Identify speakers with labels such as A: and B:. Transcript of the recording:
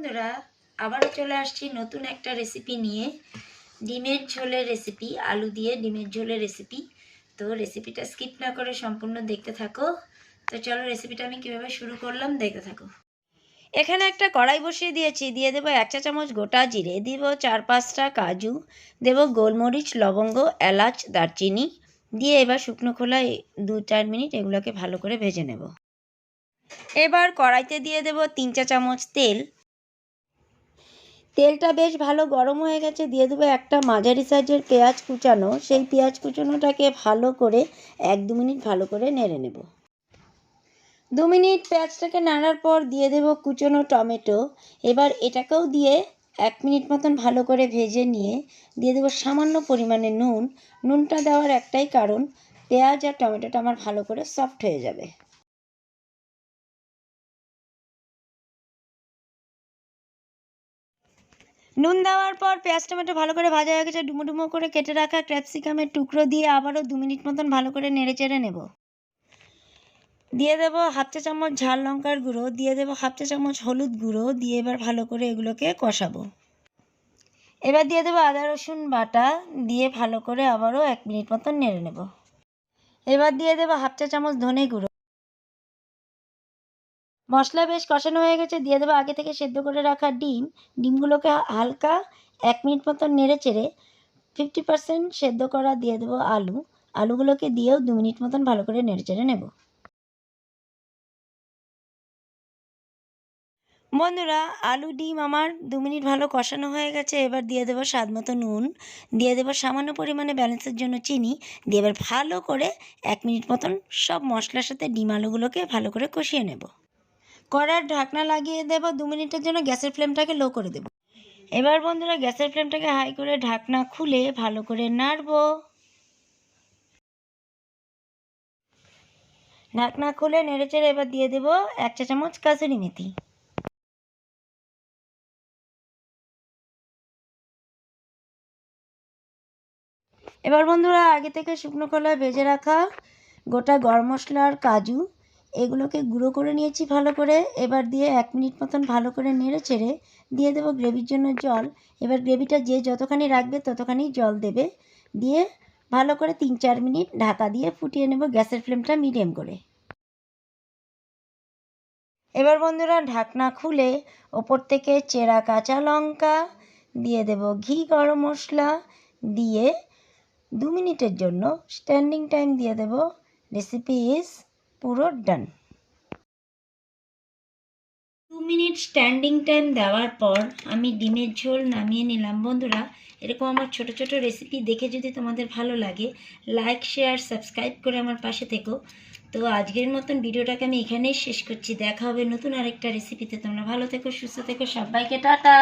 A: বন্ধুরা, আবারও চলে আসছি নতুন একটা রেসিপি নিয়ে। ডিমের ঝোলের রেসিপি, আলু দিয়ে ডিমের ঝোলের রেসিপি। তো রেসিপিটা স্কিপ না করে সম্পূর্ণ দেখতে থাকো। তো চলো রেসিপিটা আমি কীভাবে শুরু করলাম দেখতে থাকো। এখানে একটা কড়াই বসিয়ে দিয়েছি, দিয়ে দেবো 1 চা চামচ গোটা জিরে, দিব 4-5টা কাজু, দেব গোলমরিচ, লবঙ্গ, এলাচ, দারচিনি দিয়ে এবার শুকনো খোলায় 2-4 মিনিট এগুলোকে ভালো করে ভেজে নেব। এবার কড়াইতে দিয়ে দেব 3 চা চামচ তেল। তেলটা বেশ ভালো গরম হয়ে গেছে, দিয়ে দেবো একটা মাঝারি সাইজের পেঁয়াজ কুচানো। সেই পেঁয়াজ কুচানোটাকে ভালো করে 1-2 মিনিট ভালো করে নেড়ে নেব। 2 মিনিট পেঁয়াজটাকে নাড়ার পর দিয়ে দেব কুচানো টমেটো। এবার এটাকেও দিয়ে 1 মিনিট মতন ভালো করে ভেজে নিয়ে দিয়ে দেবো সামান্য পরিমাণে নুন। নুনটা দেওয়ার একটাই কারণ, পেঁয়াজ আর টমেটোটা আমার ভালো করে সফট হয়ে যাবে। নুন দেওয়ার পর পেঁয়াজ টমেটো ভালো করে ভাজা হয়ে গেছে, ডুমো ডুমো করে কেটে রাখা ক্যাপসিকামের টুকরো দিয়ে আবারও 2 মিনিট মতন ভালো করে নেড়ে চেড়ে নেব। দিয়ে দেব 1/2 চা চামচ ঝাল লঙ্কার গুঁড়ো, দিয়ে দেব 1/2 চা চামচ হলুদ গুঁড়ো, দিয়ে এবার ভালো করে এগুলোকে কষাবো। এবার দিয়ে দেবো আদা রসুন বাটা, দিয়ে ভালো করে আবারও 1 মিনিট মতন নেড়ে নেব। এবার দিয়ে দেবো 1/2 চা চামচ ধনে গুঁড়ো। মশলা বেশ কষানো হয়ে গেছে, দিয়ে দেবো আগে থেকে সেদ্ধ করে রাখা ডিম। ডিমগুলোকে হালকা 1 মিনিট মতন নেড়ে চেড়ে 50% সেদ্ধ করা দিয়ে দেবো আলু। আলুগুলোকে দিয়েও 2 মিনিট মতন ভালো করে নেড়ে চেড়ে নেব। বন্ধুরা, আলু ডিম আমার 2 মিনিট ভালো কষানো হয়ে গেছে। এবার দিয়ে দেবো স্বাদ মতো নুন, দিয়ে দেবো সামান্য পরিমাণে ব্যালেন্সের জন্য চিনি, দিয়ে এবার ভালো করে 1 মিনিট মতন সব মশলার সাথে ডিম আলুগুলোকে ভালো করে কষিয়ে নেব। কড়ার ঢাকনা লাগিয়ে দেবো, 2 মিনিটের জন্য গ্যাসের ফ্লেমটাকে লো করে দেবো। এবার বন্ধুরা গ্যাসের ফ্লেমটাকে হাই করে ঢাকনা খুলে ভালো করে নাড়বো। ঢাকনা খুলে নেড়েচেড়ে এবার দিয়ে দেবো 1 চা চামচ কাসুরি মেথি। এবার বন্ধুরা আগে থেকে শুকনো খোলায় ভেজে রাখা গোটা গরম মশলা আর কাজু এগুলোকে গুঁড়ো করে নিয়েছি ভালো করে। এবার দিয়ে 1 মিনিট মতন ভালো করে নেড়ে চেড়ে দিয়ে দেবো গ্রেভির জন্য জল। এবার গ্রেভিটা যে যতখানি রাখবে ততখানি জল দেবে, দিয়ে ভালো করে 3-4 মিনিট ঢাকা দিয়ে ফুটিয়ে নেব গ্যাসের ফ্লেমটা মিডিয়াম করে। এবার বন্ধুরা ঢাকনা খুলে ওপর থেকে চেরা কাঁচা লঙ্কা দিয়ে দেব, ঘি গরম মশলা দিয়ে 2 মিনিটের জন্য স্ট্যান্ডিং টাইম দিয়ে দেব। রেসিপি ইজ পুরো ডান। 2 মিনিট স্ট্যান্ডিং টাইম দেওয়ার পর আমি ডিমের ঝোল নামিয়ে নিলাম। বন্ধুরা, এরকম আমার ছোট ছোট রেসিপি দেখে যদি তোমাদের ভালো লাগে, লাইক শেয়ার সাবস্ক্রাইব করে আমার পাশে থেকো। তো আজকের মতন ভিডিওটাকে আমি এখানেই শেষ করছি। দেখা হবে নতুন আরেকটা রেসিপিতে। তোমরা ভালো থেকো, সুস্থ থেকো, সবাইকে টাটা।